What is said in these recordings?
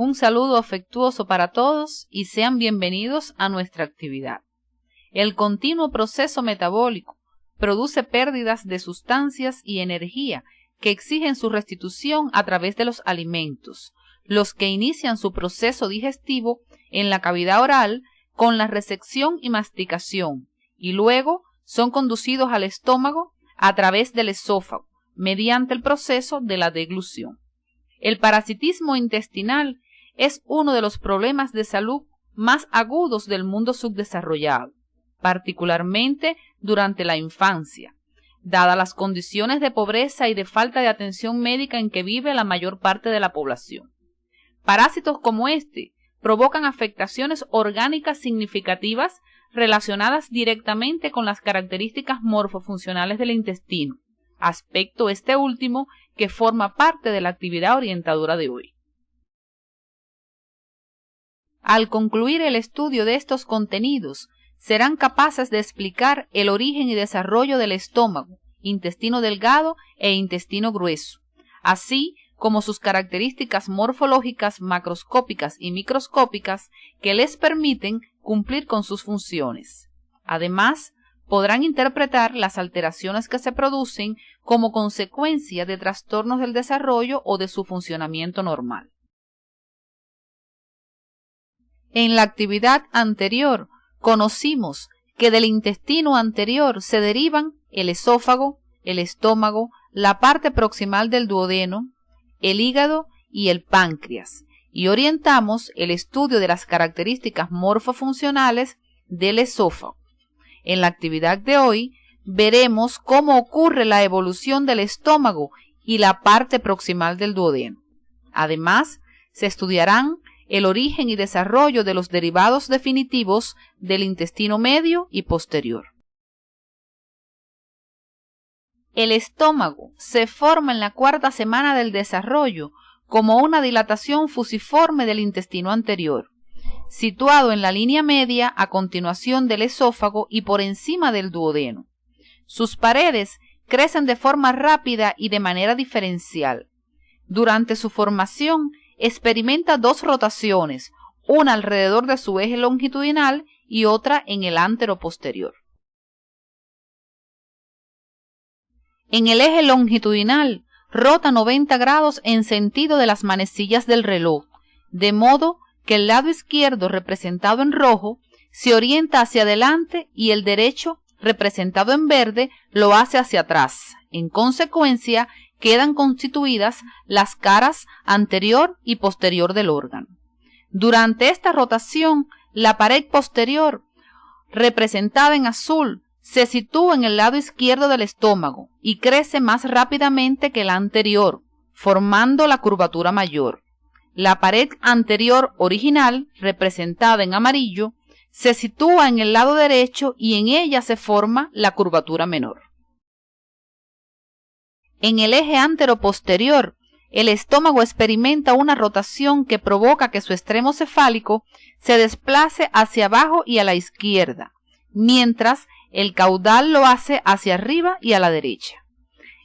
Un saludo afectuoso para todos y sean bienvenidos a nuestra actividad. El continuo proceso metabólico produce pérdidas de sustancias y energía que exigen su restitución a través de los alimentos, los que inician su proceso digestivo en la cavidad oral con la resección y masticación, y luego son conducidos al estómago a través del esófago, mediante el proceso de la deglución. El parasitismo intestinal es uno de los problemas de salud más agudos del mundo subdesarrollado, particularmente durante la infancia, dadas las condiciones de pobreza y de falta de atención médica en que vive la mayor parte de la población. Parásitos como este provocan afectaciones orgánicas significativas relacionadas directamente con las características morfofuncionales del intestino, aspecto este último que forma parte de la actividad orientadora de hoy. Al concluir el estudio de estos contenidos, serán capaces de explicar el origen y desarrollo del estómago, intestino delgado e intestino grueso, así como sus características morfológicas macroscópicas y microscópicas que les permiten cumplir con sus funciones. Además, podrán interpretar las alteraciones que se producen como consecuencia de trastornos del desarrollo o de su funcionamiento normal. En la actividad anterior, conocimos que del intestino anterior se derivan el esófago, el estómago, la parte proximal del duodeno, el hígado y el páncreas, y orientamos el estudio de las características morfofuncionales del esófago. En la actividad de hoy, veremos cómo ocurre la evolución del estómago y la parte proximal del duodeno. Además, se estudiarán el origen y desarrollo de los derivados definitivos del intestino medio y posterior. El estómago se forma en la cuarta semana del desarrollo como una dilatación fusiforme del intestino anterior, situado en la línea media a continuación del esófago y por encima del duodeno. Sus paredes crecen de forma rápida y de manera diferencial. Durante su formación, experimenta dos rotaciones, una alrededor de su eje longitudinal y otra en el anteroposterior. En el eje longitudinal, rota 90 grados en sentido de las manecillas del reloj, de modo que el lado izquierdo, representado en rojo, se orienta hacia adelante y el derecho, representado en verde, lo hace hacia atrás. En consecuencia, quedan constituidas las caras anterior y posterior del órgano. Durante esta rotación, la pared posterior, representada en azul, se sitúa en el lado izquierdo del estómago y crece más rápidamente que la anterior, formando la curvatura mayor. La pared anterior original, representada en amarillo, se sitúa en el lado derecho y en ella se forma la curvatura menor. En el eje anteroposterior, el estómago experimenta una rotación que provoca que su extremo cefálico se desplace hacia abajo y a la izquierda, mientras el caudal lo hace hacia arriba y a la derecha.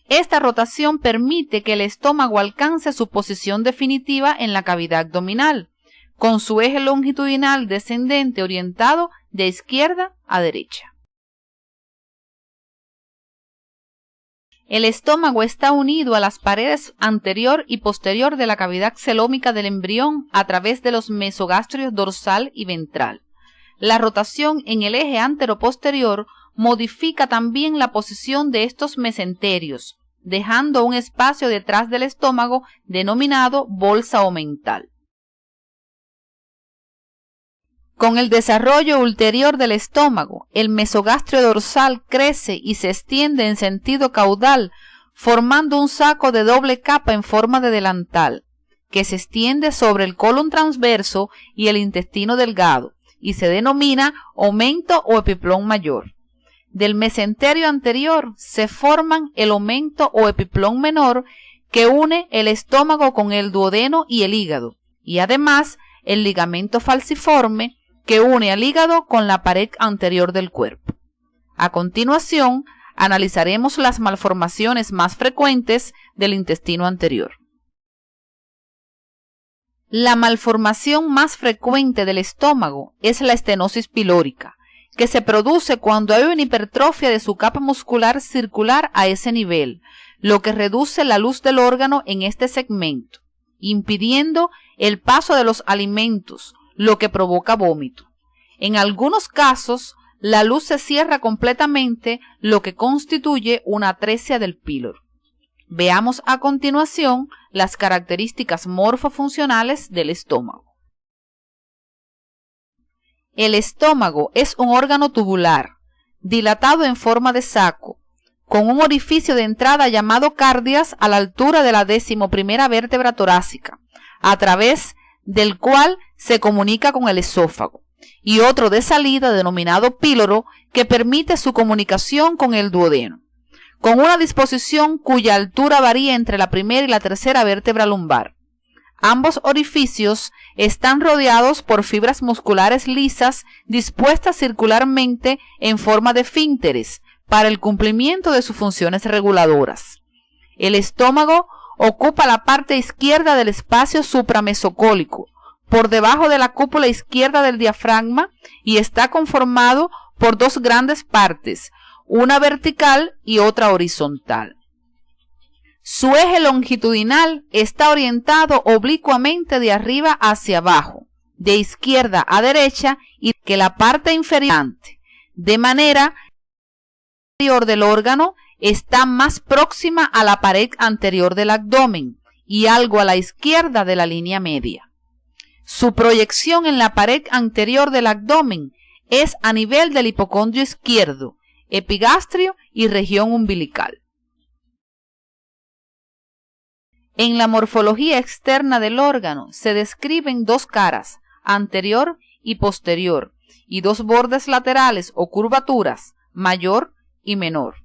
Esta rotación permite que el estómago alcance su posición definitiva en la cavidad abdominal, con su eje longitudinal descendente orientado de izquierda a derecha. El estómago está unido a las paredes anterior y posterior de la cavidad celómica del embrión a través de los mesogástrios dorsal y ventral. La rotación en el eje anteroposterior modifica también la posición de estos mesenterios, dejando un espacio detrás del estómago denominado bolsa omental. Con el desarrollo ulterior del estómago, el mesogastrio dorsal crece y se extiende en sentido caudal, formando un saco de doble capa en forma de delantal, que se extiende sobre el colon transverso y el intestino delgado, y se denomina omento o epiplón mayor. Del mesenterio anterior se forman el omento o epiplón menor, que une el estómago con el duodeno y el hígado, y además el ligamento falciforme, que une al hígado con la pared anterior del cuerpo. A continuación, analizaremos las malformaciones más frecuentes del intestino anterior. La malformación más frecuente del estómago es la estenosis pilórica, que se produce cuando hay una hipertrofia de su capa muscular circular a ese nivel, lo que reduce la luz del órgano en este segmento, impidiendo el paso de los alimentos, lo que provoca vómito. En algunos casos, la luz se cierra completamente, lo que constituye una atresia del píloro. Veamos a continuación las características morfofuncionales del estómago. El estómago es un órgano tubular, dilatado en forma de saco, con un orificio de entrada llamado cardias a la altura de la 11ª vértebra torácica, a través del cual se comunica con el esófago, y otro de salida denominado píloro que permite su comunicación con el duodeno, con una disposición cuya altura varía entre la 1ª y la 3ª vértebra lumbar. Ambos orificios están rodeados por fibras musculares lisas dispuestas circularmente en forma de esfínteres para el cumplimiento de sus funciones reguladoras. El estómago ocupa la parte izquierda del espacio supramesocólico, por debajo de la cúpula izquierda del diafragma, y está conformado por dos grandes partes, una vertical y otra horizontal. Su eje longitudinal está orientado oblicuamente de arriba hacia abajo, de izquierda a derecha, y que la parte inferior, de manera que la parte inferior del órgano está más próxima a la pared anterior del abdomen y algo a la izquierda de la línea media. Su proyección en la pared anterior del abdomen es a nivel del hipocondrio izquierdo, epigastrio y región umbilical. En la morfología externa del órgano se describen dos caras, anterior y posterior, y dos bordes laterales o curvaturas, mayor y menor.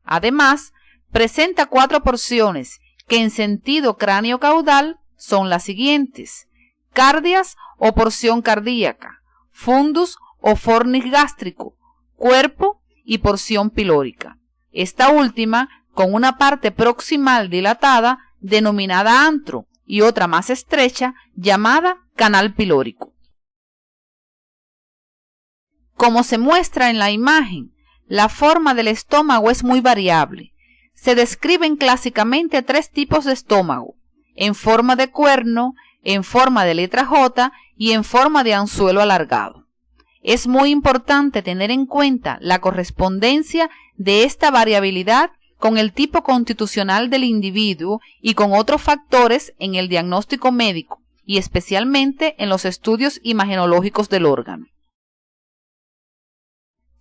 Además, presenta 4 porciones que en sentido cráneo-caudal son las siguientes: cardias o porción cardíaca, fundus o fornix gástrico, cuerpo y porción pilórica. Esta última con una parte proximal dilatada denominada antro y otra más estrecha llamada canal pilórico. Como se muestra en la imagen, la forma del estómago es muy variable. Se describen clásicamente 3 tipos de estómago: en forma de cuerno, en forma de letra J y en forma de anzuelo alargado. Es muy importante tener en cuenta la correspondencia de esta variabilidad con el tipo constitucional del individuo y con otros factores en el diagnóstico médico y especialmente en los estudios imagenológicos del órgano.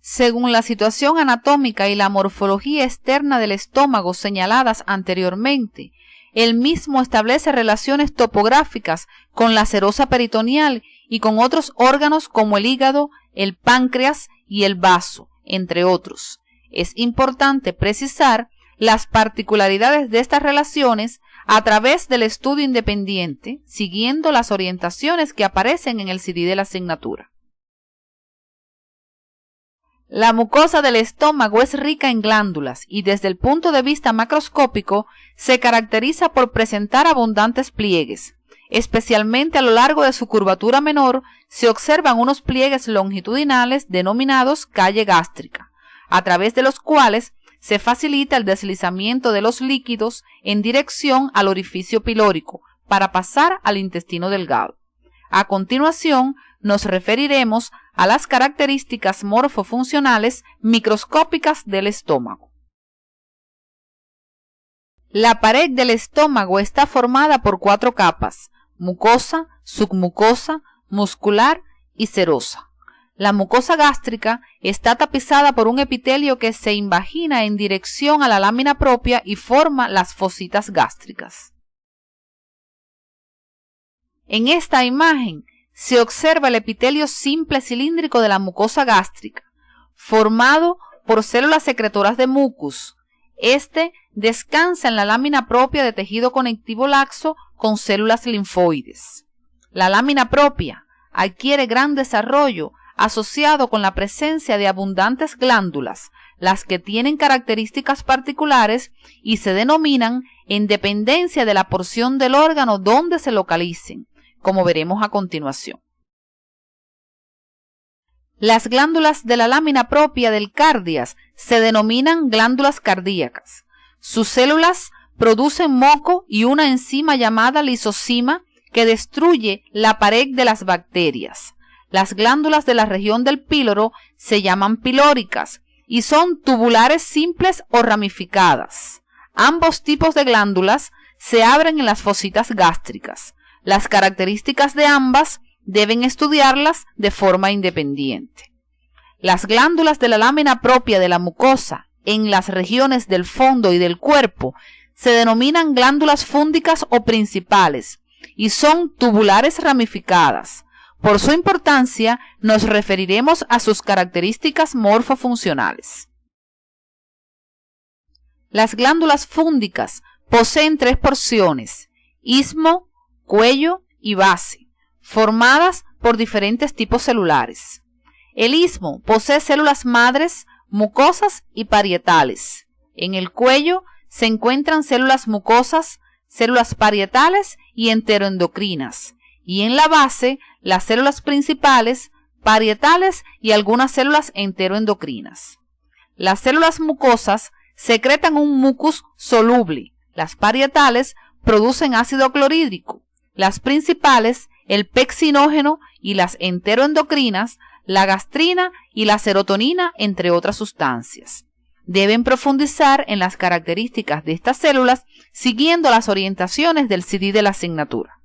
Según la situación anatómica y la morfología externa del estómago señaladas anteriormente, el mismo establece relaciones topográficas con la serosa peritoneal y con otros órganos como el hígado, el páncreas y el vaso, entre otros. Es importante precisar las particularidades de estas relaciones a través del estudio independiente, siguiendo las orientaciones que aparecen en el CD de la asignatura. La mucosa del estómago es rica en glándulas y desde el punto de vista macroscópico se caracteriza por presentar abundantes pliegues. Especialmente a lo largo de su curvatura menor se observan unos pliegues longitudinales denominados calle gástrica, a través de los cuales se facilita el deslizamiento de los líquidos en dirección al orificio pilórico para pasar al intestino delgado. A continuación, nos referiremos a las características morfofuncionales microscópicas del estómago. La pared del estómago está formada por 4 capas: mucosa, submucosa, muscular y serosa. La mucosa gástrica está tapizada por un epitelio que se invagina en dirección a la lámina propia y forma las fositas gástricas. En esta imagen se observa el epitelio simple cilíndrico de la mucosa gástrica, formado por células secretoras de mucus. Este descansa en la lámina propia de tejido conectivo laxo con células linfoides. La lámina propia adquiere gran desarrollo asociado con la presencia de abundantes glándulas, las que tienen características particulares y se denominan en dependencia de la porción del órgano donde se localicen, como veremos a continuación. Las glándulas de la lámina propia del cárdias se denominan glándulas cardíacas. Sus células producen moco y una enzima llamada lisocima que destruye la pared de las bacterias. Las glándulas de la región del píloro se llaman pilóricas y son tubulares simples o ramificadas. Ambos tipos de glándulas se abren en las fositas gástricas. Las características de ambas deben estudiarlas de forma independiente. Las glándulas de la lámina propia de la mucosa en las regiones del fondo y del cuerpo se denominan glándulas fúndicas o principales y son tubulares ramificadas. Por su importancia, nos referiremos a sus características morfofuncionales. Las glándulas fúndicas poseen 3 porciones: istmo, cuello y base, formadas por diferentes tipos celulares. El istmo posee células madres, mucosas y parietales. En el cuello se encuentran células mucosas, células parietales y enteroendocrinas, y en la base las células principales, parietales y algunas células enteroendocrinas. Las células mucosas secretan un mucus soluble, las parietales producen ácido clorhídrico, las principales el pexinógeno y las enteroendocrinas la gastrina y la serotonina, entre otras sustancias. Deben profundizar en las características de estas células siguiendo las orientaciones del CD de la asignatura.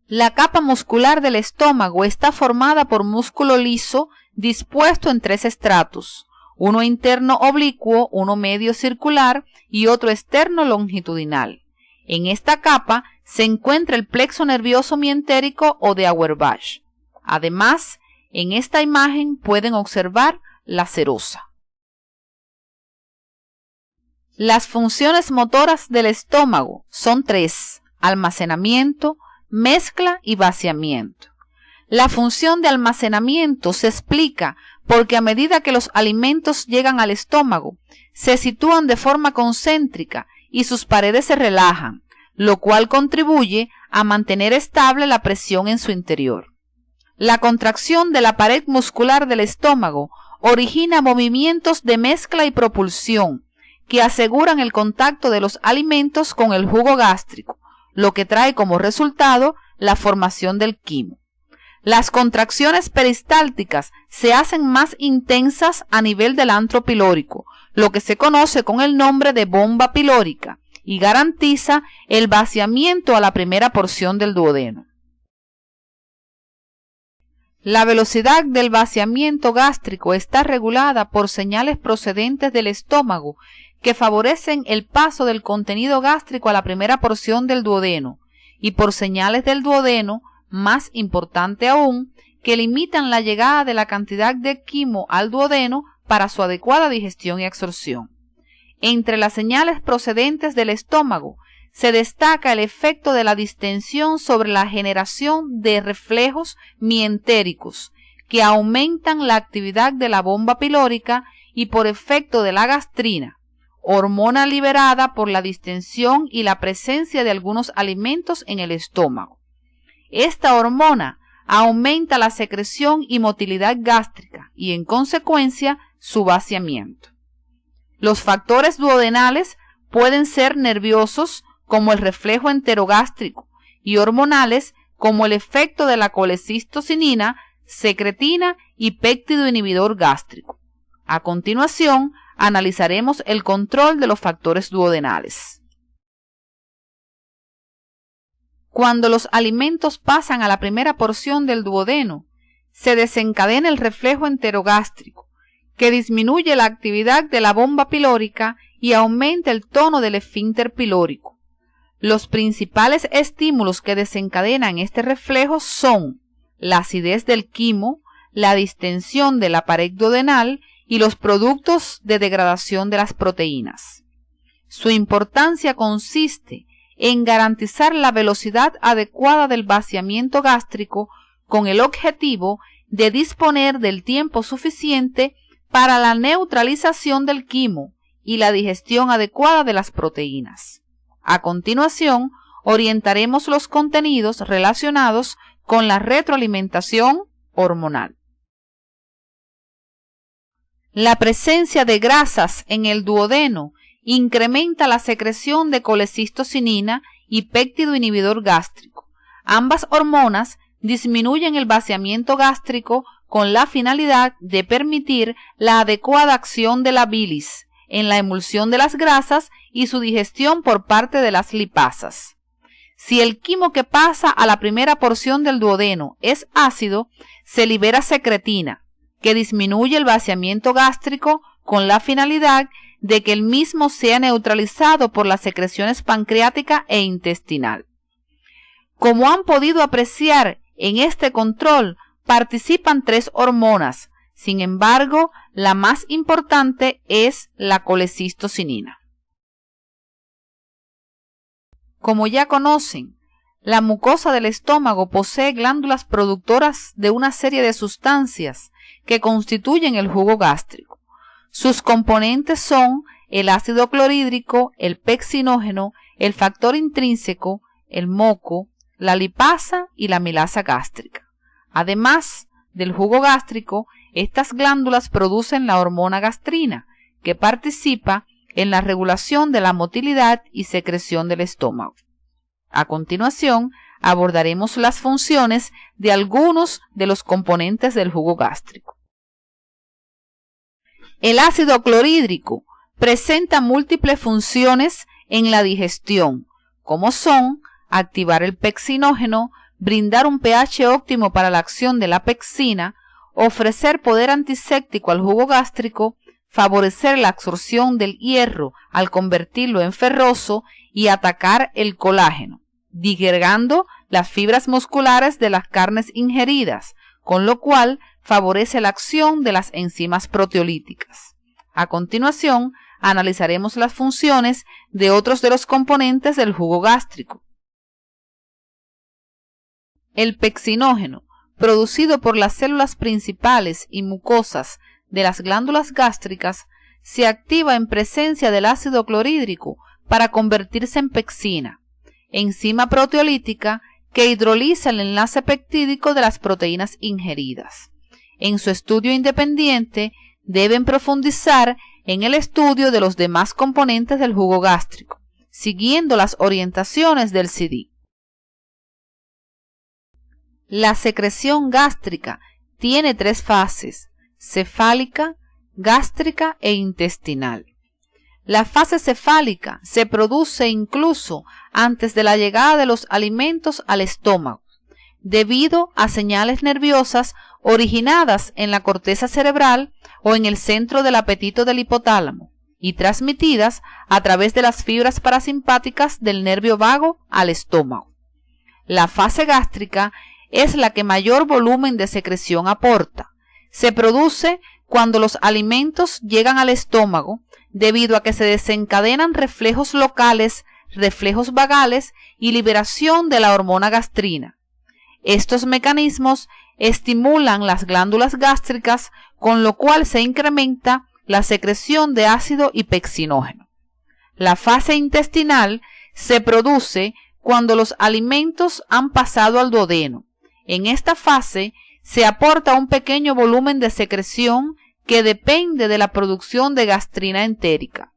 La capa muscular del estómago está formada por músculo liso dispuesto en 3 estratos, uno interno oblicuo, uno medio circular y otro externo longitudinal. En esta capa se encuentra el plexo nervioso mientérico o de Auerbach. Además, en esta imagen pueden observar la serosa. Las funciones motoras del estómago son 3: almacenamiento, mezcla y vaciamiento. La función de almacenamiento se explica porque a medida que los alimentos llegan al estómago, se sitúan de forma concéntrica y sus paredes se relajan, lo cual contribuye a mantener estable la presión en su interior. La contracción de la pared muscular del estómago origina movimientos de mezcla y propulsión que aseguran el contacto de los alimentos con el jugo gástrico, lo que trae como resultado la formación del quimo. Las contracciones peristálticas se hacen más intensas a nivel del antro pilórico, lo que se conoce con el nombre de bomba pilórica, y garantiza el vaciamiento a la primera porción del duodeno. La velocidad del vaciamiento gástrico está regulada por señales procedentes del estómago que favorecen el paso del contenido gástrico a la primera porción del duodeno y por señales del duodeno, más importante aún, que limitan la llegada de la cantidad de quimo al duodeno para su adecuada digestión y absorción. Entre las señales procedentes del estómago se destaca el efecto de la distensión sobre la generación de reflejos mientéricos que aumentan la actividad de la bomba pilórica y por efecto de la gastrina, hormona liberada por la distensión y la presencia de algunos alimentos en el estómago. Esta hormona aumenta la secreción y motilidad gástrica y en consecuencia su vaciamiento. Los factores duodenales pueden ser nerviosos como el reflejo enterogástrico y hormonales como el efecto de la colecistocinina, secretina y péptido inhibidor gástrico. A continuación, analizaremos el control de los factores duodenales. Cuando los alimentos pasan a la primera porción del duodeno, se desencadena el reflejo enterogástrico, que disminuye la actividad de la bomba pilórica y aumenta el tono del esfínter pilórico. Los principales estímulos que desencadenan este reflejo son la acidez del quimo, la distensión de la pared duodenal y los productos de degradación de las proteínas. Su importancia consiste en garantizar la velocidad adecuada del vaciamiento gástrico con el objetivo de disponer del tiempo suficiente para la neutralización del quimo y la digestión adecuada de las proteínas. A continuación, orientaremos los contenidos relacionados con la retroalimentación hormonal. La presencia de grasas en el duodeno incrementa la secreción de colecistocinina y péptido inhibidor gástrico. Ambas hormonas disminuyen el vaciamiento gástrico con la finalidad de permitir la adecuada acción de la bilis en la emulsión de las grasas y su digestión por parte de las lipasas. Si el quimo que pasa a la primera porción del duodeno es ácido, se libera secretina, que disminuye el vaciamiento gástrico con la finalidad de que el mismo sea neutralizado por las secreciones pancreática e intestinal. Como han podido apreciar, en este control participan 3 hormonas. Sin embargo, la más importante es la colecistocinina. Como ya conocen, la mucosa del estómago posee glándulas productoras de una serie de sustancias que constituyen el jugo gástrico. Sus componentes son el ácido clorhídrico, el peccinógeno, el factor intrínseco, el moco, la lipasa y la milasa gástrica. Además del jugo gástrico, estas glándulas producen la hormona gastrina, que participa en la regulación de la motilidad y secreción del estómago. A continuación, abordaremos las funciones de algunos de los componentes del jugo gástrico. El ácido clorhídrico presenta múltiples funciones en la digestión, como son activar el peccinógeno, brindar un pH óptimo para la acción de la pectina, ofrecer poder antiséptico al jugo gástrico, favorecer la absorción del hierro al convertirlo en ferroso y atacar el colágeno, digregando las fibras musculares de las carnes ingeridas, con lo cual favorece la acción de las enzimas proteolíticas. A continuación, analizaremos las funciones de otros de los componentes del jugo gástrico. El peccinógeno, producido por las células principales y mucosas de las glándulas gástricas, se activa en presencia del ácido clorhídrico para convertirse en pectina, enzima proteolítica que hidroliza el enlace peptídico de las proteínas ingeridas. En su estudio independiente, deben profundizar en el estudio de los demás componentes del jugo gástrico, siguiendo las orientaciones del CD. La secreción gástrica tiene 3 fases: cefálica, gástrica e intestinal. La fase cefálica se produce incluso antes de la llegada de los alimentos al estómago, debido a señales nerviosas originadas en la corteza cerebral o en el centro del apetito del hipotálamo y transmitidas a través de las fibras parasimpáticas del nervio vago al estómago. La fase gástrica es la que mayor volumen de secreción aporta. Se produce cuando los alimentos llegan al estómago, debido a que se desencadenan reflejos locales, reflejos vagales y liberación de la hormona gastrina. Estos mecanismos estimulan las glándulas gástricas, con lo cual se incrementa la secreción de ácido y peccinógeno. La fase intestinal se produce cuando los alimentos han pasado al duodeno. En esta fase se aporta un pequeño volumen de secreción que depende de la producción de gastrina entérica.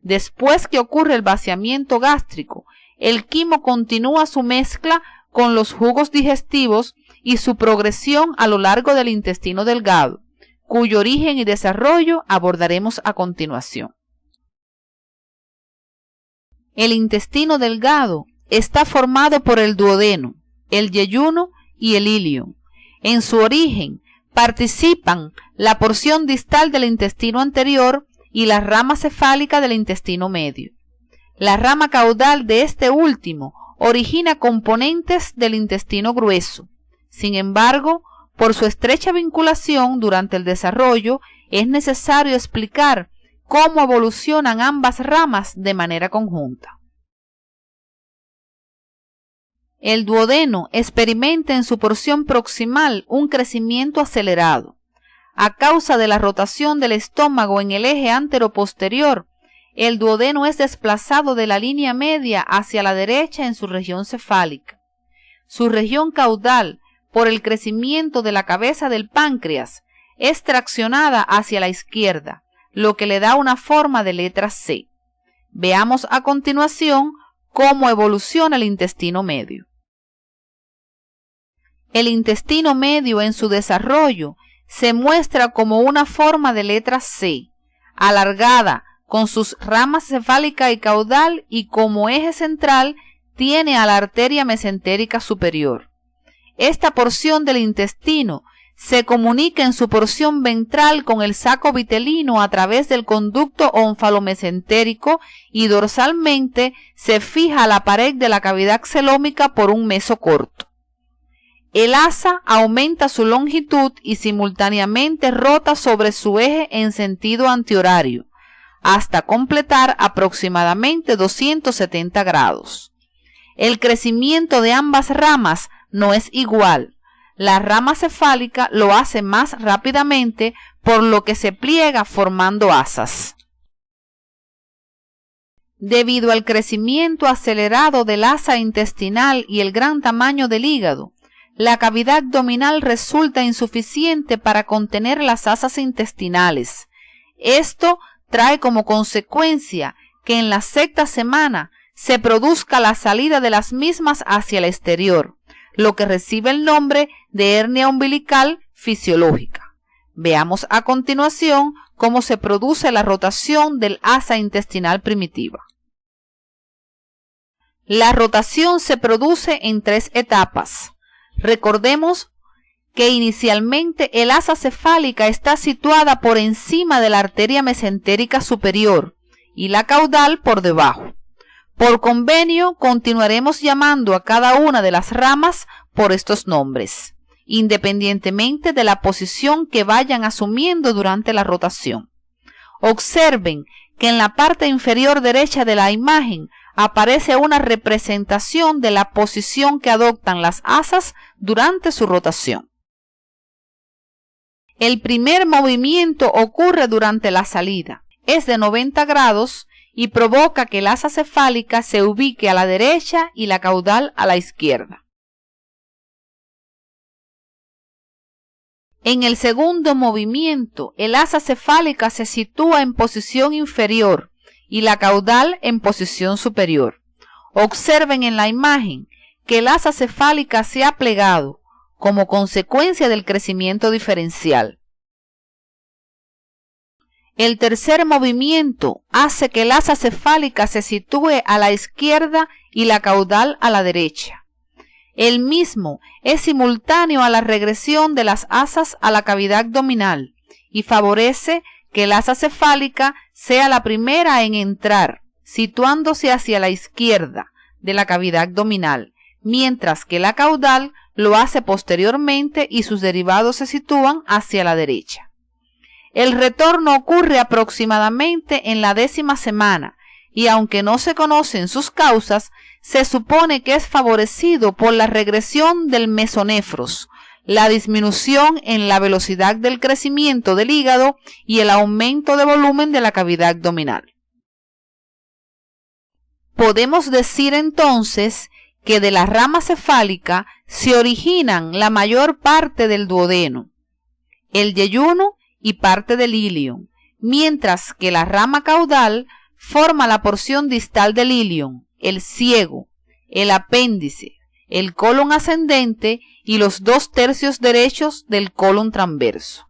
Después que ocurre el vaciamiento gástrico, el quimo continúa su mezcla con los jugos digestivos y su progresión a lo largo del intestino delgado, cuyo origen y desarrollo abordaremos a continuación. El intestino delgado está formado por el duodeno, el yeyuno y el ilion. En su origen participan la porción distal del intestino anterior y la rama cefálica del intestino medio. La rama caudal de este último origina componentes del intestino grueso. Sin embargo, por su estrecha vinculación durante el desarrollo, es necesario explicar cómo evolucionan ambas ramas de manera conjunta. El duodeno experimenta en su porción proximal un crecimiento acelerado. A causa de la rotación del estómago en el eje anteroposterior, el duodeno es desplazado de la línea media hacia la derecha en su región cefálica. Su región caudal, por el crecimiento de la cabeza del páncreas, es traccionada hacia la izquierda, lo que le da una forma de letra C. Veamos a continuación cómo evoluciona el intestino medio. El intestino medio en su desarrollo se muestra como una forma de letra C, alargada, con sus ramas cefálica y caudal, y como eje central tiene a la arteria mesentérica superior. Esta porción del intestino se comunica en su porción ventral con el saco vitelino a través del conducto ónfalo-mesentérico y dorsalmente se fija a la pared de la cavidad xelómica por un meso corto. El asa aumenta su longitud y simultáneamente rota sobre su eje en sentido antihorario, hasta completar aproximadamente 270 grados. El crecimiento de ambas ramas no es igual. La rama cefálica lo hace más rápidamente, por lo que se pliega formando asas. Debido al crecimiento acelerado del asa intestinal y el gran tamaño del hígado, la cavidad abdominal resulta insuficiente para contener las asas intestinales. Esto trae como consecuencia que en la sexta semana se produzca la salida de las mismas hacia el exterior, lo que recibe el nombre de hernia umbilical fisiológica. Veamos a continuación cómo se produce la rotación del asa intestinal primitiva. La rotación se produce en 3 etapas. Recordemos que inicialmente el asa cefálica está situada por encima de la arteria mesentérica superior y la caudal por debajo. Por convenio, continuaremos llamando a cada una de las ramas por estos nombres, independientemente de la posición que vayan asumiendo durante la rotación. Observen que en la parte inferior derecha de la imagen aparece una representación de la posición que adoptan las asas durante su rotación. El primer movimiento ocurre durante la salida, es de 90 grados y provoca que el asa cefálica se ubique a la derecha y la caudal a la izquierda. En el segundo movimiento, el asa cefálica se sitúa en posición inferior y la caudal en posición superior. Observen en la imagen que el asa cefálica se ha plegado como consecuencia del crecimiento diferencial. El tercer movimiento hace que el asa cefálica se sitúe a la izquierda y la caudal a la derecha. El mismo es simultáneo a la regresión de las asas a la cavidad abdominal y favorece que el asa cefálica sea la primera en entrar, situándose hacia la izquierda de la cavidad abdominal, mientras que la caudal lo hace posteriormente y sus derivados se sitúan hacia la derecha. El retorno ocurre aproximadamente en la 10ª semana y aunque no se conocen sus causas, se supone que es favorecido por la regresión del mesonefros, la disminución en la velocidad del crecimiento del hígado y el aumento de volumen de la cavidad abdominal. Podemos decir entonces que de la rama cefálica se originan la mayor parte del duodeno, el yeyuno y parte del ilion, mientras que la rama caudal forma la porción distal del ilion, el ciego, el apéndice, el colon ascendente y los 2/3 derechos del colon transverso.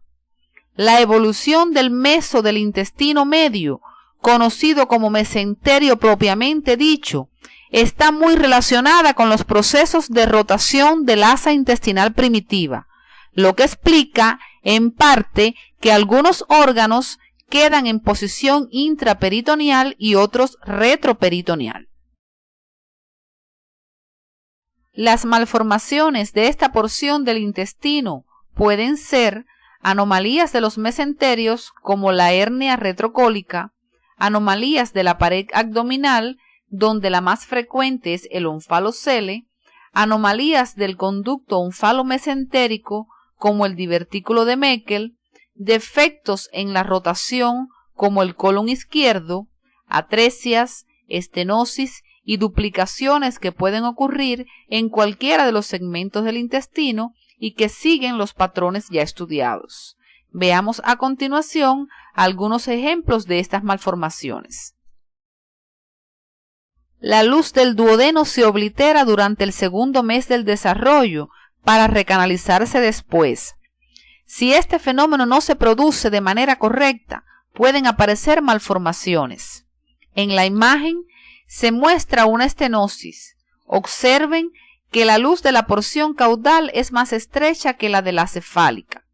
La evolución del meso del intestino medio, conocido como mesenterio propiamente dicho, está muy relacionada con los procesos de rotación del asa intestinal primitiva, lo que explica en parte que algunos órganos quedan en posición intraperitoneal y otros retroperitoneal. Las malformaciones de esta porción del intestino pueden ser anomalías de los mesenterios como la hernia retrocólica, anomalías de la pared abdominal, donde la más frecuente es el onfalocele, anomalías del conducto onfalo-mesentérico como el divertículo de Meckel, defectos en la rotación como el colon izquierdo, atresias, estenosis y duplicaciones que pueden ocurrir en cualquiera de los segmentos del intestino y que siguen los patrones ya estudiados. Veamos a continuación algunos ejemplos de estas malformaciones. La luz del duodeno se oblitera durante el segundo mes del desarrollo para recanalizarse después. Si este fenómeno no se produce de manera correcta, pueden aparecer malformaciones. En la imagen se muestra una estenosis. Observen que la luz de la porción caudal es más estrecha que la de la cefálica.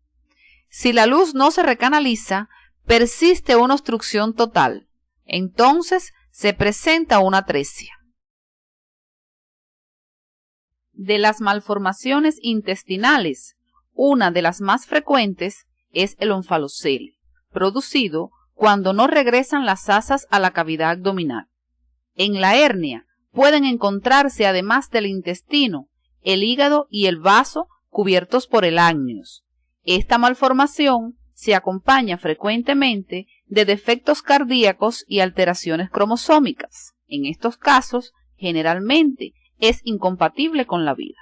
Si la luz no se recanaliza, persiste una obstrucción total. Entonces se presenta una atresia. De las malformaciones intestinales, una de las más frecuentes es el onfalocele, producido cuando no regresan las asas a la cavidad abdominal. En la hernia pueden encontrarse, además del intestino, el hígado y el vaso cubiertos por el ágneos. Esta malformación se acompaña frecuentemente de defectos cardíacos y alteraciones cromosómicas. En estos casos, generalmente, es incompatible con la vida.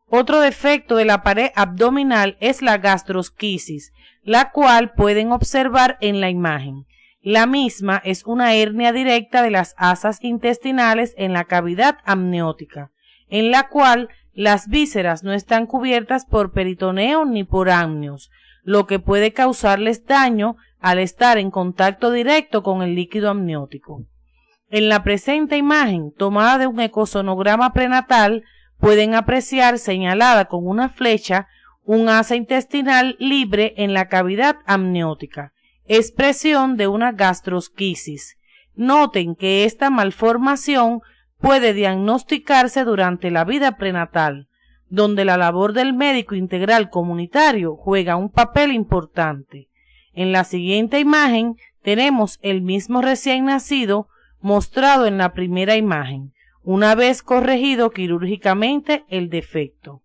Otro defecto de la pared abdominal es la gastrosquisis, la cual pueden observar en la imagen. La misma es una hernia directa de las asas intestinales en la cavidad amniótica, en la cual las vísceras no están cubiertas por peritoneo ni por amnios, lo que puede causarles daño al estar en contacto directo con el líquido amniótico. En la presente imagen, tomada de un ecosonograma prenatal, pueden apreciar señalada con una flecha un asa intestinal libre en la cavidad amniótica, expresión de una gastrosquisis. Noten que esta malformación puede diagnosticarse durante la vida prenatal, donde la labor del médico integral comunitario juega un papel importante. En la siguiente imagen tenemos el mismo recién nacido mostrado en la primera imagen, una vez corregido quirúrgicamente el defecto.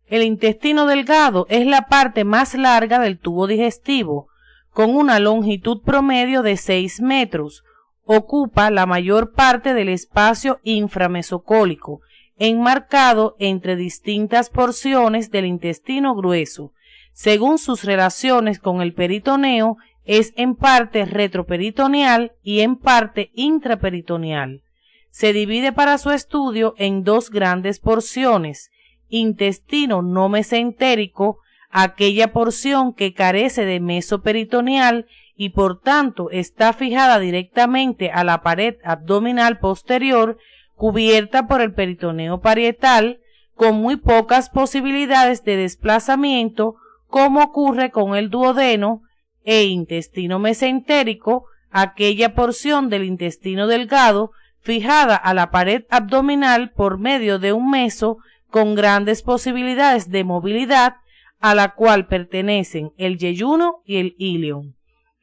El intestino delgado es la parte más larga del tubo digestivo, con una longitud promedio de 6 metros. Ocupa la mayor parte del espacio inframesocólico, enmarcado entre distintas porciones del intestino grueso. Según sus relaciones con el peritoneo, es en parte retroperitoneal y en parte intraperitoneal. Se divide para su estudio en dos grandes porciones: intestino no mesentérico, aquella porción que carece de mesoperitoneal y por tanto está fijada directamente a la pared abdominal posterior, cubierta por el peritoneo parietal, con muy pocas posibilidades de desplazamiento, como ocurre con el duodeno, e intestino mesentérico, aquella porción del intestino delgado fijada a la pared abdominal por medio de un meso con grandes posibilidades de movilidad, a la cual pertenecen el yeyuno y el ilion.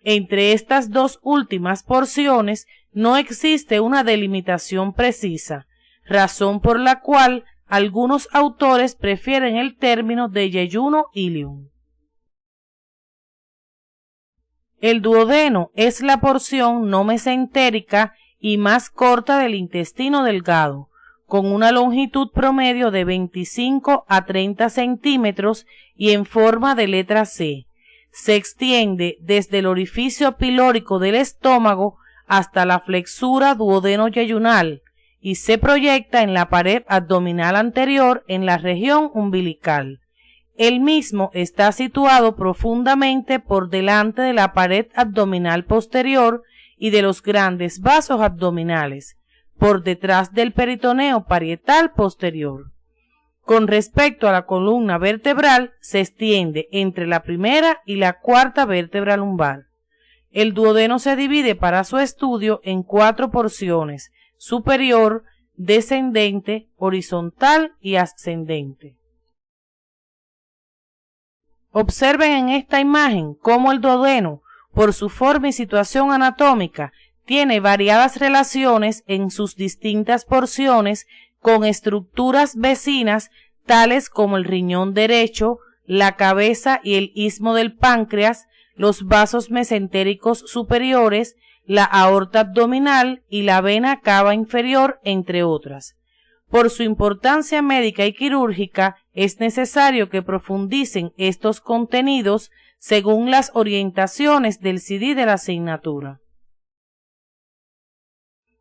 Entre estas dos últimas porciones no existe una delimitación precisa, razón por la cual algunos autores prefieren el término de yeyuno-ilion. El duodeno es la porción no mesentérica y más corta del intestino delgado, con una longitud promedio de 25 a 30 centímetros y en forma de letra C. Se extiende desde el orificio pilórico del estómago hasta la flexura duodeno-yeyunal y se proyecta en la pared abdominal anterior en la región umbilical. El mismo está situado profundamente por delante de la pared abdominal posterior y de los grandes vasos abdominales, por detrás del peritoneo parietal posterior. Con respecto a la columna vertebral, se extiende entre la primera y la cuarta vértebra lumbar. El duodeno se divide para su estudio en 4 porciones: superior, descendente, horizontal y ascendente. Observen en esta imagen cómo el duodeno, por su forma y situación anatómica, tiene variadas relaciones en sus distintas porciones con estructuras vecinas tales como el riñón derecho, la cabeza y el istmo del páncreas, los vasos mesentéricos superiores, la aorta abdominal y la vena cava inferior, entre otras. Por su importancia médica y quirúrgica, es necesario que profundicen estos contenidos según las orientaciones del CD de la asignatura.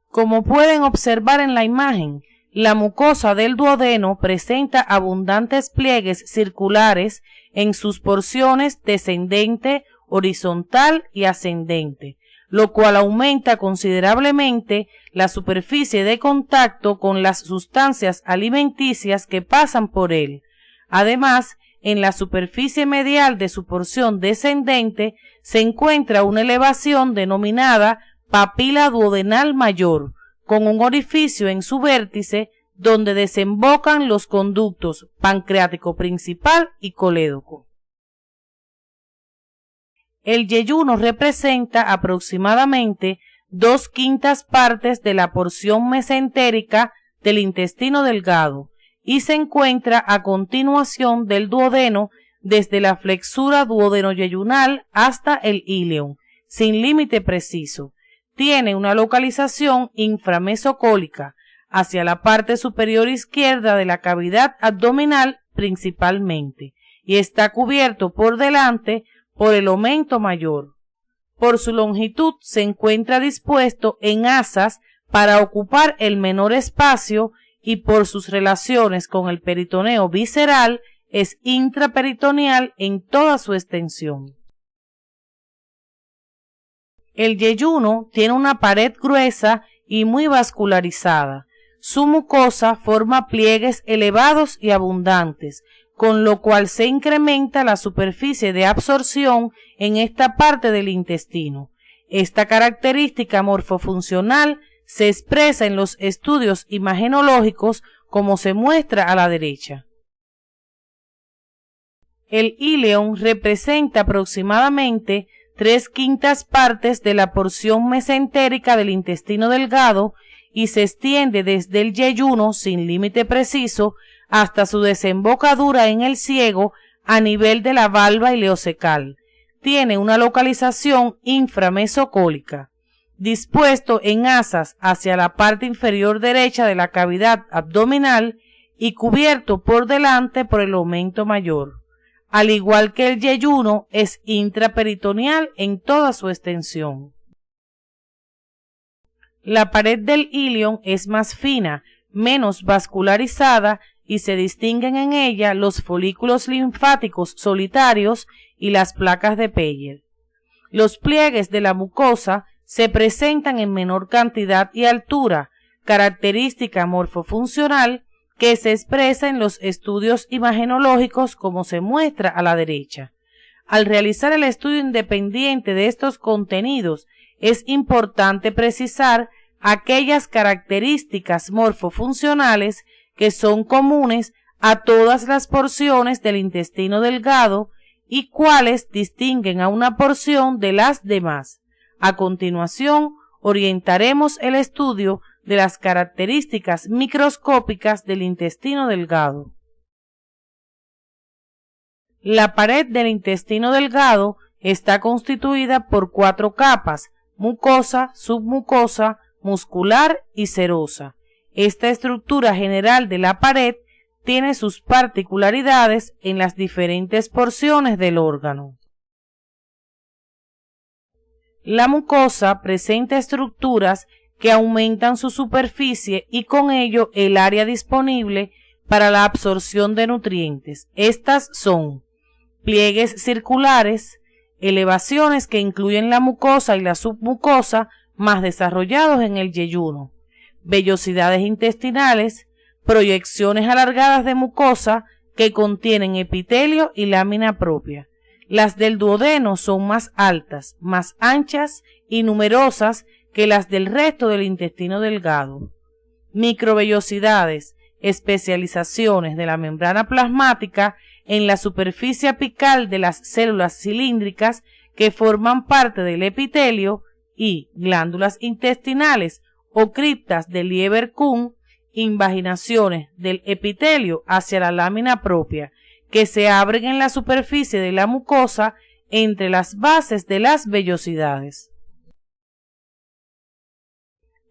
Como pueden observar en la imagen, la mucosa del duodeno presenta abundantes pliegues circulares en sus porciones descendente, horizontal y ascendente, lo cual aumenta considerablemente la superficie de contacto con las sustancias alimenticias que pasan por él. Además, en la superficie medial de su porción descendente se encuentra una elevación denominada papila duodenal mayor, con un orificio en su vértice donde desembocan los conductos pancreático principal y colédoco. El yeyuno representa aproximadamente 2/5 partes de la porción mesentérica del intestino delgado y se encuentra a continuación del duodeno desde la flexura duodeno-yeyunal hasta el íleon, sin límite preciso. Tiene una localización inframesocólica hacia la parte superior izquierda de la cavidad abdominal principalmente y está cubierto por delante por el omento mayor. Por su longitud se encuentra dispuesto en asas para ocupar el menor espacio y por sus relaciones con el peritoneo visceral es intraperitoneal en toda su extensión. El yeyuno tiene una pared gruesa y muy vascularizada. Su mucosa forma pliegues elevados y abundantes, con lo cual se incrementa la superficie de absorción en esta parte del intestino. Esta característica morfofuncional se expresa en los estudios imagenológicos como se muestra a la derecha. El íleon representa aproximadamente 3/5 partes de la porción mesentérica del intestino delgado y se extiende desde el yeyuno sin límite preciso hasta su desembocadura en el ciego a nivel de la valva ileocecal. Tiene una localización inframesocólica, dispuesto en asas hacia la parte inferior derecha de la cavidad abdominal y cubierto por delante por el omento mayor. Al igual que el yeyuno, es intraperitoneal en toda su extensión. La pared del íleon es más fina, menos vascularizada y se distinguen en ella los folículos linfáticos solitarios y las placas de Peyer. Los pliegues de la mucosa se presentan en menor cantidad y altura, característica morfofuncional que se expresa en los estudios imagenológicos como se muestra a la derecha. Al realizar el estudio independiente de estos contenidos, es importante precisar aquellas características morfofuncionales que son comunes a todas las porciones del intestino delgado y cuáles distinguen a una porción de las demás. A continuación, orientaremos el estudio de las características microscópicas del intestino delgado. La pared del intestino delgado está constituida por 4 capas: mucosa, submucosa, muscular y serosa. Esta estructura general de la pared tiene sus particularidades en las diferentes porciones del órgano. La mucosa presenta estructuras que aumentan su superficie y con ello el área disponible para la absorción de nutrientes. Estas son pliegues circulares, elevaciones que incluyen la mucosa y la submucosa más desarrollados en el yeyuno, vellosidades intestinales, proyecciones alargadas de mucosa que contienen epitelio y lámina propia. Las del duodeno son más altas, más anchas y numerosas que las del resto del intestino delgado. Microvellosidades, especializaciones de la membrana plasmática en la superficie apical de las células cilíndricas que forman parte del epitelio y glándulas intestinales o criptas de Lieberkühn, invaginaciones del epitelio hacia la lámina propia que se abren en la superficie de la mucosa entre las bases de las vellosidades.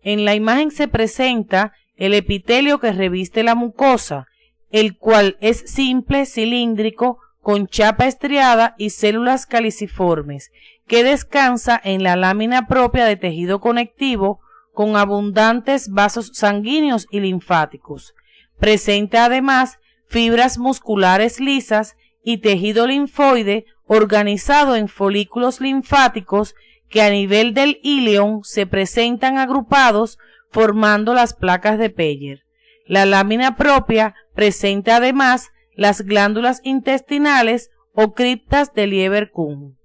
En la imagen se presenta el epitelio que reviste la mucosa, el cual es simple, cilíndrico, con chapa estriada y células caliciformes, que descansa en la lámina propia de tejido conectivo con abundantes vasos sanguíneos y linfáticos. Presenta además fibras musculares lisas y tejido linfoide organizado en folículos linfáticos que a nivel del íleon se presentan agrupados formando las placas de Peyer. La lámina propia presenta además las glándulas intestinales o criptas de Lieberkühn.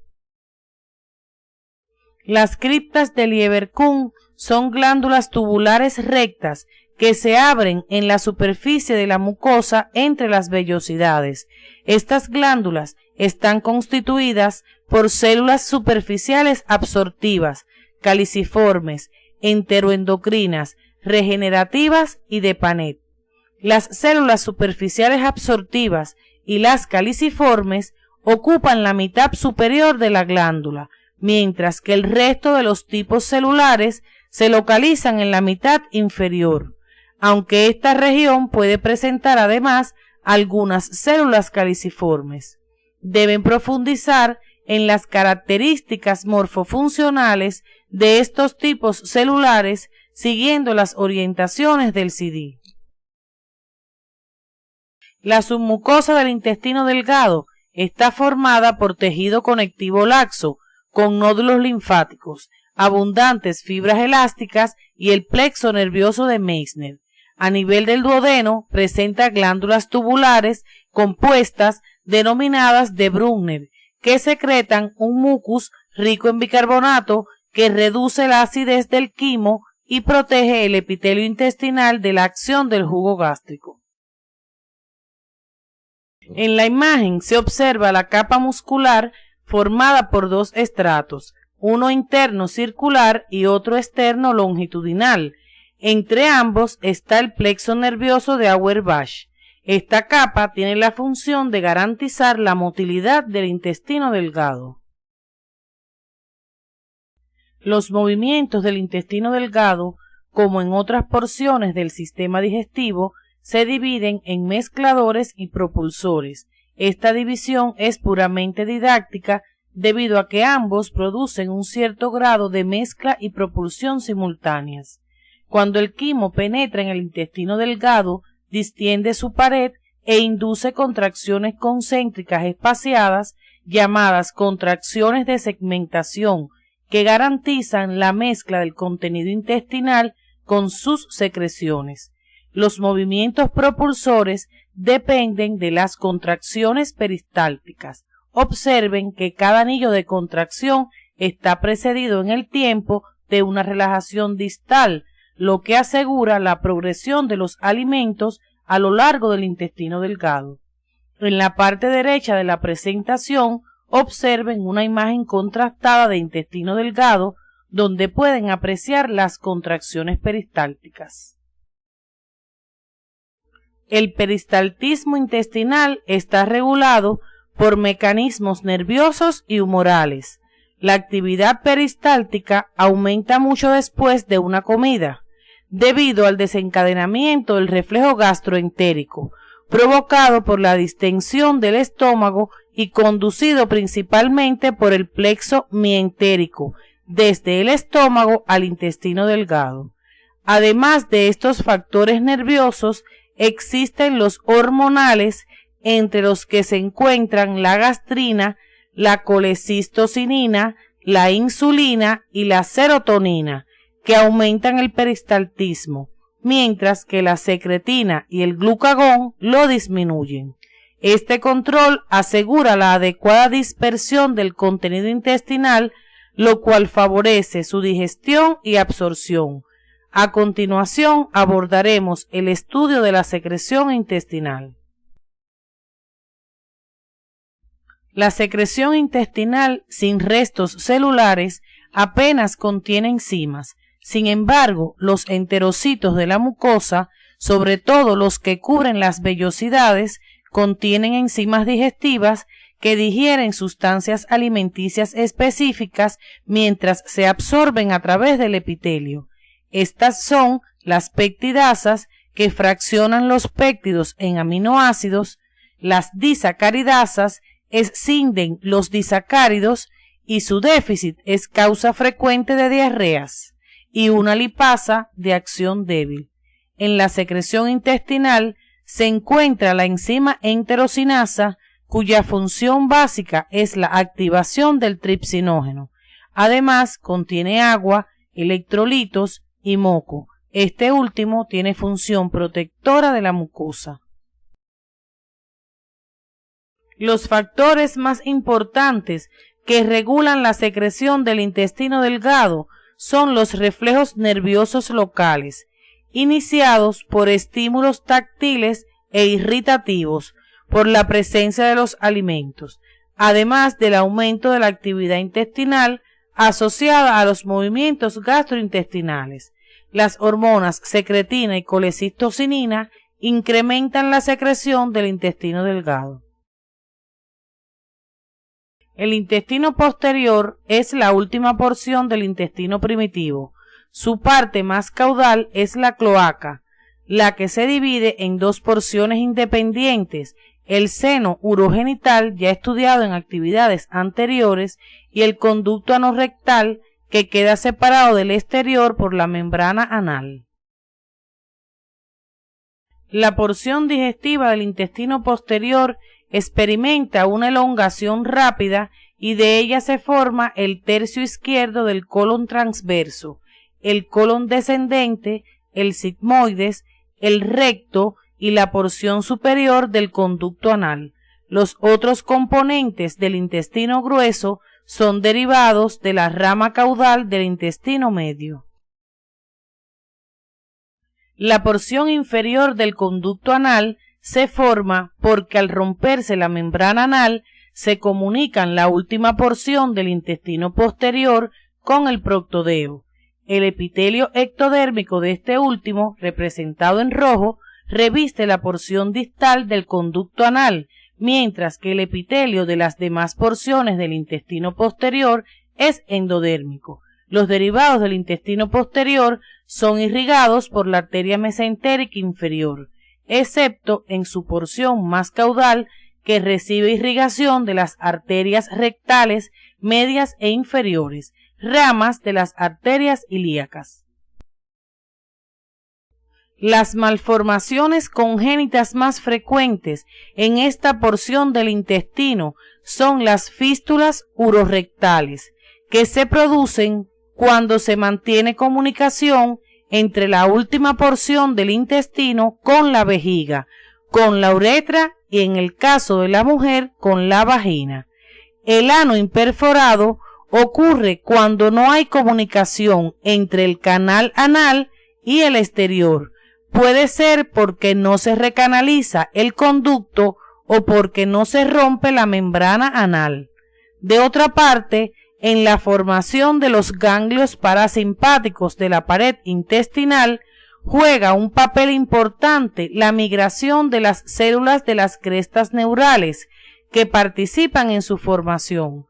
Las criptas de Lieberkühn son glándulas tubulares rectas que se abren en la superficie de la mucosa entre las vellosidades. Estas glándulas están constituidas por células superficiales absortivas, caliciformes, enteroendocrinas, regenerativas y de Panet. Las células superficiales absortivas y las caliciformes ocupan la mitad superior de la glándula, mientras que el resto de los tipos celulares se localizan en la mitad inferior, aunque esta región puede presentar además algunas células caliciformes. Deben profundizar en las características morfofuncionales de estos tipos celulares siguiendo las orientaciones del CD. La submucosa del intestino delgado está formada por tejido conectivo laxo, con nódulos linfáticos, abundantes fibras elásticas y el plexo nervioso de Meissner. A nivel del duodeno presenta glándulas tubulares compuestas denominadas de Brunner, que secretan un mucus rico en bicarbonato que reduce la acidez del quimo y protege el epitelio intestinal de la acción del jugo gástrico. En la imagen se observa la capa muscular formada por dos estratos, uno interno circular y otro externo longitudinal. Entre ambos está el plexo nervioso de Auerbach. Esta capa tiene la función de garantizar la motilidad del intestino delgado. Los movimientos del intestino delgado, como en otras porciones del sistema digestivo, se dividen en mezcladores y propulsores. Esta división es puramente didáctica debido a que ambos producen un cierto grado de mezcla y propulsión simultáneas. Cuando el quimo penetra en el intestino delgado, distiende su pared e induce contracciones concéntricas espaciadas llamadas contracciones de segmentación que garantizan la mezcla del contenido intestinal con sus secreciones. Los movimientos propulsores dependen de las contracciones peristálticas. Observen que cada anillo de contracción está precedido en el tiempo de una relajación distal, lo que asegura la progresión de los alimentos a lo largo del intestino delgado. En la parte derecha de la presentación, observen una imagen contrastada de intestino delgado, donde pueden apreciar las contracciones peristálticas. El peristaltismo intestinal está regulado por mecanismos nerviosos y humorales. La actividad peristáltica aumenta mucho después de una comida, debido al desencadenamiento del reflejo gastroentérico, provocado por la distensión del estómago y conducido principalmente por el plexo mientérico, desde el estómago al intestino delgado. Además de estos factores nerviosos, existen los hormonales, entre los que se encuentran la gastrina, la colecistocinina, la insulina y la serotonina, que aumentan el peristaltismo, mientras que la secretina y el glucagón lo disminuyen. Este control asegura la adecuada dispersión del contenido intestinal, lo cual favorece su digestión y absorción. A continuación abordaremos el estudio de la secreción intestinal. La secreción intestinal sin restos celulares apenas contiene enzimas. Sin embargo, los enterocitos de la mucosa, sobre todo los que cubren las vellosidades, contienen enzimas digestivas que digieren sustancias alimenticias específicas mientras se absorben a través del epitelio. Estas son las peptidasas, que fraccionan los péptidos en aminoácidos, las disacaridasas escinden los disacáridos y su déficit es causa frecuente de diarreas, y una lipasa de acción débil. En la secreción intestinal se encuentra la enzima enterocinasa, cuya función básica es la activación del tripsinógeno. Además, contiene agua, electrolitos y moco. Este último tiene función protectora de la mucosa. Los factores más importantes que regulan la secreción del intestino delgado son los reflejos nerviosos locales, iniciados por estímulos táctiles e irritativos por la presencia de los alimentos, además del aumento de la actividad intestinal asociada a los movimientos gastrointestinales. Las hormonas secretina y colecistocinina incrementan la secreción del intestino delgado. El intestino posterior es la última porción del intestino primitivo. Su parte más caudal es la cloaca, la que se divide en dos porciones independientes: el seno urogenital, ya estudiado en actividades anteriores, y el conducto anorrectal, que queda separado del exterior por la membrana anal. La porción digestiva del intestino posterior experimenta una elongación rápida y de ella se forma el tercio izquierdo del colon transverso, el colon descendente, el sigmoides, el recto y la porción superior del conducto anal. Los otros componentes del intestino grueso son derivados de la rama caudal del intestino medio. La porción inferior del conducto anal se forma porque al romperse la membrana anal se comunican la última porción del intestino posterior con el proctodeo. El epitelio ectodérmico de este último, representado en rojo, reviste la porción distal del conducto anal, mientras que el epitelio de las demás porciones del intestino posterior es endodérmico. Los derivados del intestino posterior son irrigados por la arteria mesentérica inferior, excepto en su porción más caudal, que recibe irrigación de las arterias rectales, medias e inferiores, ramas de las arterias ilíacas. Las malformaciones congénitas más frecuentes en esta porción del intestino son las fístulas urorectales, que se producen cuando se mantiene comunicación entre la última porción del intestino con la vejiga, con la uretra y, en el caso de la mujer, con la vagina. El ano imperforado ocurre cuando no hay comunicación entre el canal anal y el exterior. Puede ser porque no se recanaliza el conducto o porque no se rompe la membrana anal. De otra parte, en la formación de los ganglios parasimpáticos de la pared intestinal juega un papel importante la migración de las células de las crestas neurales que participan en su formación.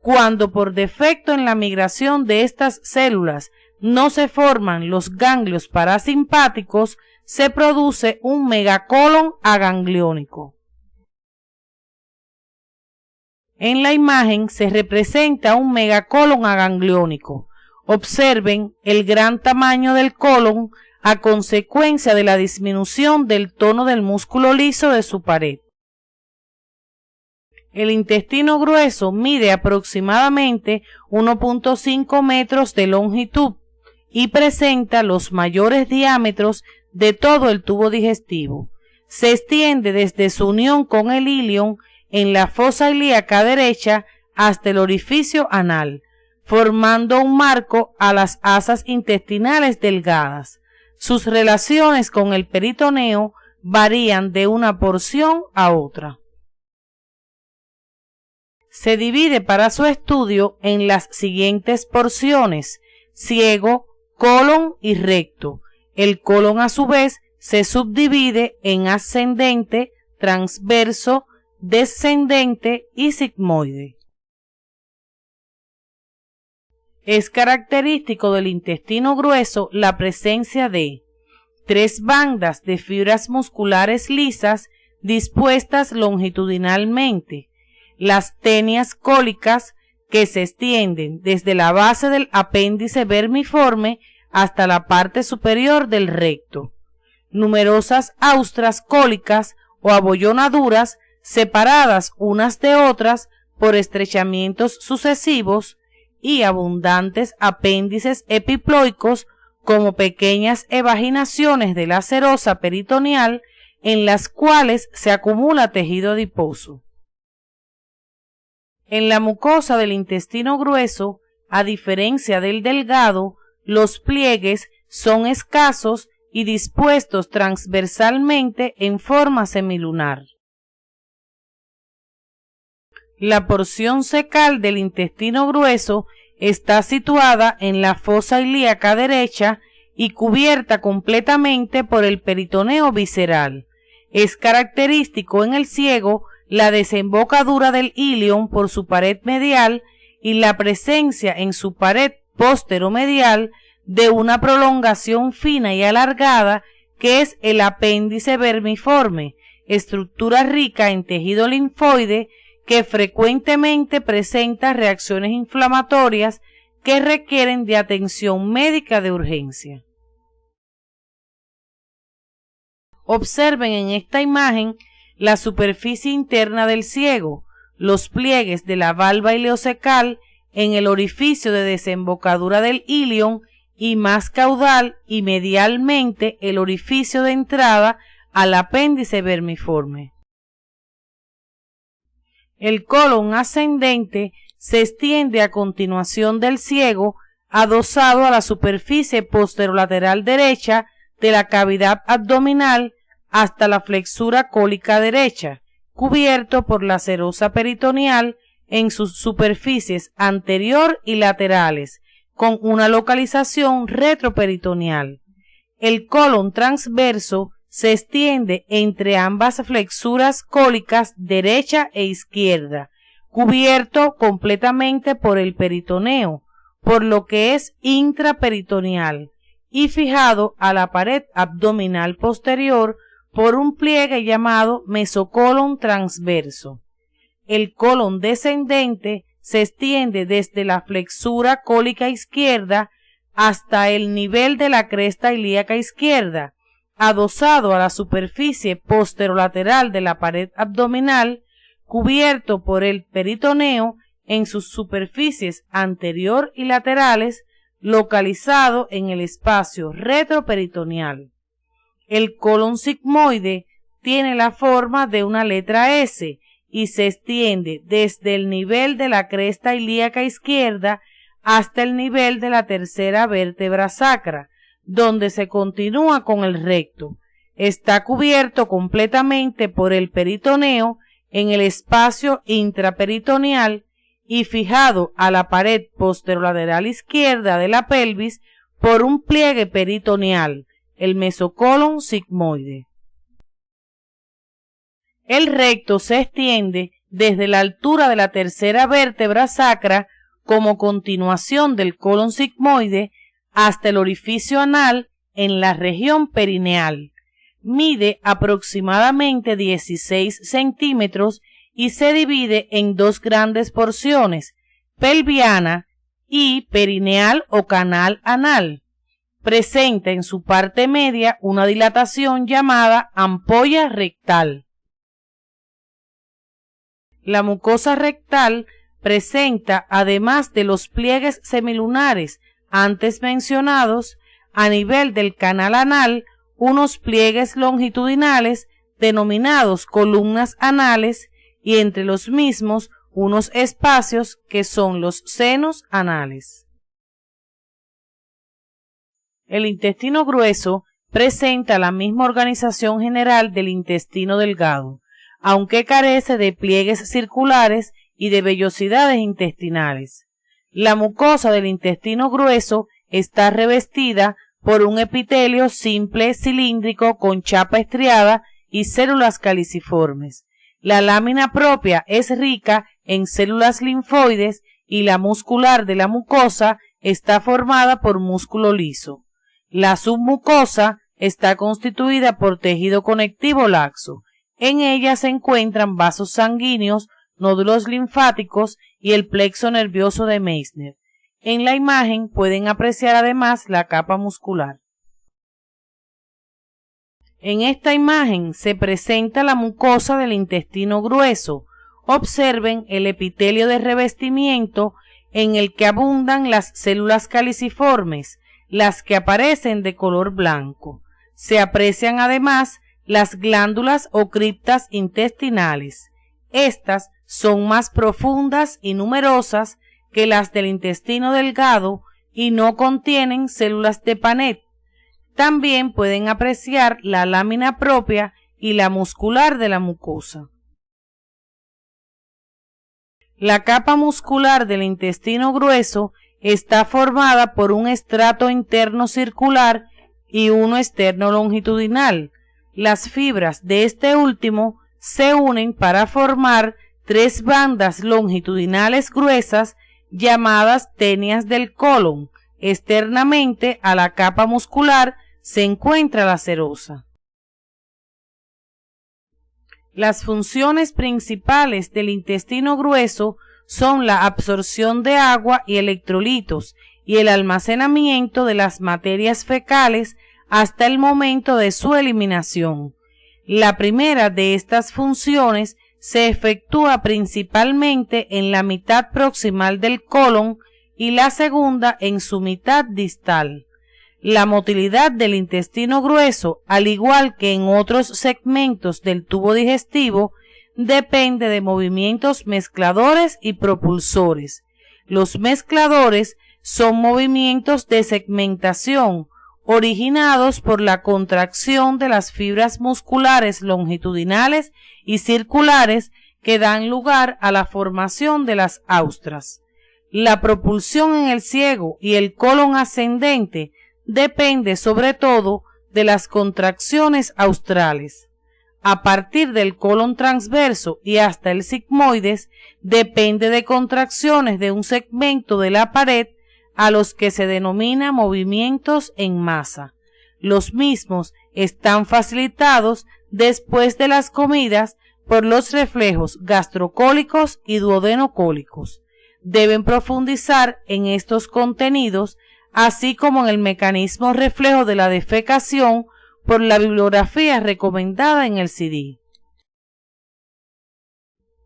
Cuando por defecto en la migración de estas células no se forman los ganglios parasimpáticos, se produce un megacolon agangliónico. En la imagen se representa un megacolon agangliónico. Observen el gran tamaño del colon a consecuencia de la disminución del tono del músculo liso de su pared. El intestino grueso mide aproximadamente 1.5 metros de longitud y presenta los mayores diámetros de todo el tubo digestivo. Se extiende desde su unión con el ilion en la fosa ilíaca derecha hasta el orificio anal, formando un marco a las asas intestinales delgadas. Sus relaciones con el peritoneo varían de una porción a otra. Se divide para su estudio en las siguientes porciones: ciego, colon y recto. El colon a su vez se subdivide en ascendente, transverso, descendente y sigmoide. Es característico del intestino grueso la presencia de 3 bandas de fibras musculares lisas dispuestas longitudinalmente, las tenias cólicas que se extienden desde la base del apéndice vermiforme hasta la parte superior del recto, numerosas austras cólicas o abollonaduras separadas unas de otras por estrechamientos sucesivos y abundantes apéndices epiploicos como pequeñas evaginaciones de la serosa peritoneal en las cuales se acumula tejido adiposo. En la mucosa del intestino grueso, a diferencia del delgado, los pliegues son escasos y dispuestos transversalmente en forma semilunar. La porción cecal del intestino grueso está situada en la fosa ilíaca derecha y cubierta completamente por el peritoneo visceral. Es característico en el ciego la desembocadura del ilion por su pared medial y la presencia en su pared posteromedial de una prolongación fina y alargada que es el apéndice vermiforme, estructura rica en tejido linfoide que frecuentemente presenta reacciones inflamatorias que requieren de atención médica de urgencia. Observen en esta imagen la superficie interna del ciego, los pliegues de la valva ileocecal en el orificio de desembocadura del ilion y más caudal y medialmente el orificio de entrada al apéndice vermiforme. El colon ascendente se extiende a continuación del ciego, adosado a la superficie posterolateral derecha de la cavidad abdominal hasta la flexura cólica derecha, cubierto por la serosa peritoneal en sus superficies anterior y laterales, con una localización retroperitoneal. El colon transverso se extiende entre ambas flexuras cólicas derecha e izquierda, cubierto completamente por el peritoneo, por lo que es intraperitoneal, y fijado a la pared abdominal posterior por un pliegue llamado mesocolon transverso. El colon descendente se extiende desde la flexura cólica izquierda hasta el nivel de la cresta ilíaca izquierda, adosado a la superficie posterolateral de la pared abdominal, cubierto por el peritoneo en sus superficies anterior y laterales, localizado en el espacio retroperitoneal. El colon sigmoide tiene la forma de una letra S y se extiende desde el nivel de la cresta ilíaca izquierda hasta el nivel de la tercera vértebra sacra, donde se continúa con el recto. Está cubierto completamente por el peritoneo en el espacio intraperitoneal y fijado a la pared posterolateral izquierda de la pelvis por un pliegue peritoneal, el mesocolon sigmoide. El recto se extiende desde la altura de la tercera vértebra sacra como continuación del colon sigmoide hasta el orificio anal en la región perineal. Mide aproximadamente 16 centímetros y se divide en 2 grandes porciones, pelviana y perineal o canal anal. Presenta en su parte media una dilatación llamada ampolla rectal. La mucosa rectal presenta, además de los pliegues semilunares antes mencionados, a nivel del canal anal, unos pliegues longitudinales denominados columnas anales y entre los mismos unos espacios que son los senos anales. El intestino grueso presenta la misma organización general del intestino delgado, aunque carece de pliegues circulares y de vellosidades intestinales. La mucosa del intestino grueso está revestida por un epitelio simple cilíndrico con chapa estriada y células caliciformes. La lámina propia es rica en células linfoides y la muscular de la mucosa está formada por músculo liso. La submucosa está constituida por tejido conectivo laxo. En ella se encuentran vasos sanguíneos, nódulos linfáticos y el plexo nervioso de Meissner. En la imagen pueden apreciar además la capa muscular. En esta imagen se presenta la mucosa del intestino grueso. Observen el epitelio de revestimiento en el que abundan las células caliciformes, las que aparecen de color blanco. Se aprecian además las glándulas o criptas intestinales. Estas son más profundas y numerosas que las del intestino delgado y no contienen células de Paneth. También pueden apreciar la lámina propia y la muscular de la mucosa. La capa muscular del intestino grueso está formada por un estrato interno circular y uno externo longitudinal. Las fibras de este último se unen para formar 3 bandas longitudinales gruesas llamadas tenias del colon. Externamente a la capa muscular se encuentra la serosa. Las funciones principales del intestino grueso son la absorción de agua y electrolitos y el almacenamiento de las materias fecales hasta el momento de su eliminación. La primera de estas funciones se efectúa principalmente en la mitad proximal del colon y la segunda en su mitad distal. La motilidad del intestino grueso, al igual que en otros segmentos del tubo digestivo, depende de movimientos mezcladores y propulsores. Los mezcladores son movimientos de segmentación originados por la contracción de las fibras musculares longitudinales y circulares que dan lugar a la formación de las austras. La propulsión en el ciego y el colon ascendente depende sobre todo de las contracciones australes. A partir del colon transverso y hasta el sigmoides depende de contracciones de un segmento de la pared a los que se denomina movimientos en masa. Los mismos están facilitados después de las comidas por los reflejos gastrocólicos y duodenocólicos. Deben profundizar en estos contenidos, así como en el mecanismo reflejo de la defecación por la bibliografía recomendada en el CD.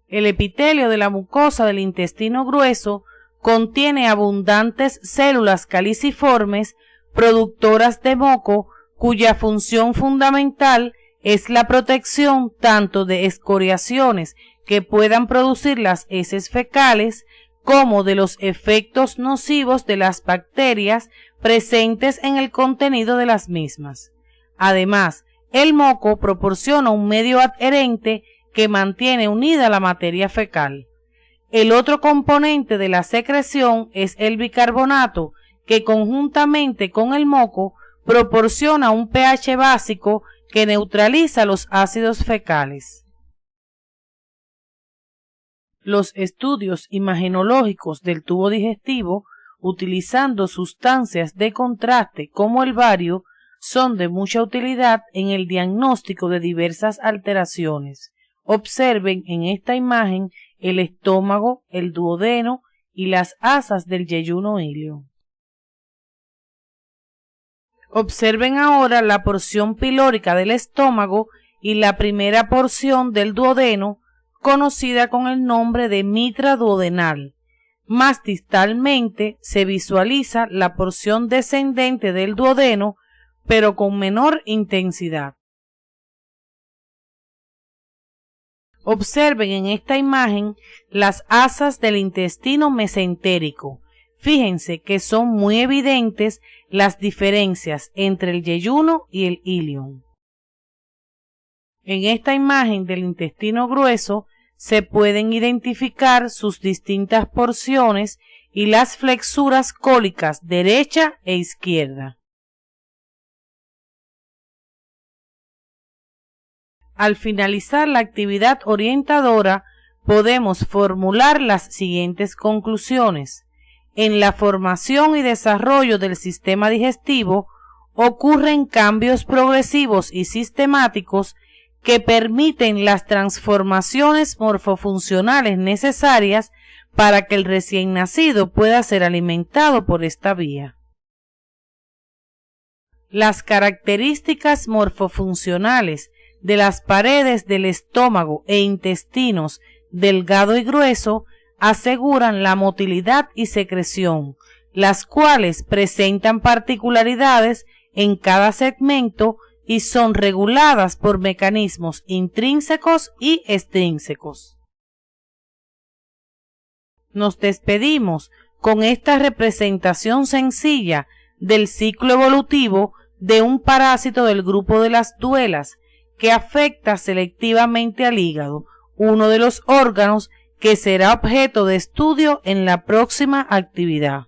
El epitelio de la mucosa del intestino grueso contiene abundantes células caliciformes productoras de moco, cuya función fundamental es la protección tanto de escoriaciones que puedan producir las heces fecales como de los efectos nocivos de las bacterias presentes en el contenido de las mismas. Además, el moco proporciona un medio adherente que mantiene unida la materia fecal. El otro componente de la secreción es el bicarbonato, que conjuntamente con el moco proporciona un pH básico que neutraliza los ácidos fecales. Los estudios imagenológicos del tubo digestivo, utilizando sustancias de contraste como el bario, son de mucha utilidad en el diagnóstico de diversas alteraciones. Observen en esta imagen el estómago, el duodeno y las asas del yeyuno ilio. Observen ahora la porción pilórica del estómago y la primera porción del duodeno, conocida con el nombre de mitra duodenal. Más distalmente se visualiza la porción descendente del duodeno, pero con menor intensidad. Observen en esta imagen las asas del intestino mesentérico. Fíjense que son muy evidentes las diferencias entre el yeyuno y el ilion. En esta imagen del intestino grueso se pueden identificar sus distintas porciones y las flexuras cólicas derecha e izquierda. Al finalizar la actividad orientadora, podemos formular las siguientes conclusiones. En la formación y desarrollo del sistema digestivo ocurren cambios progresivos y sistemáticos que permiten las transformaciones morfofuncionales necesarias para que el recién nacido pueda ser alimentado por esta vía. Las características morfofuncionales de las paredes del estómago e intestinos delgado y grueso aseguran la motilidad y secreción, las cuales presentan particularidades en cada segmento y son reguladas por mecanismos intrínsecos y extrínsecos. Nos despedimos con esta representación sencilla del ciclo evolutivo de un parásito del grupo de las duelas que afecta selectivamente al hígado, uno de los órganos que será objeto de estudio en la próxima actividad.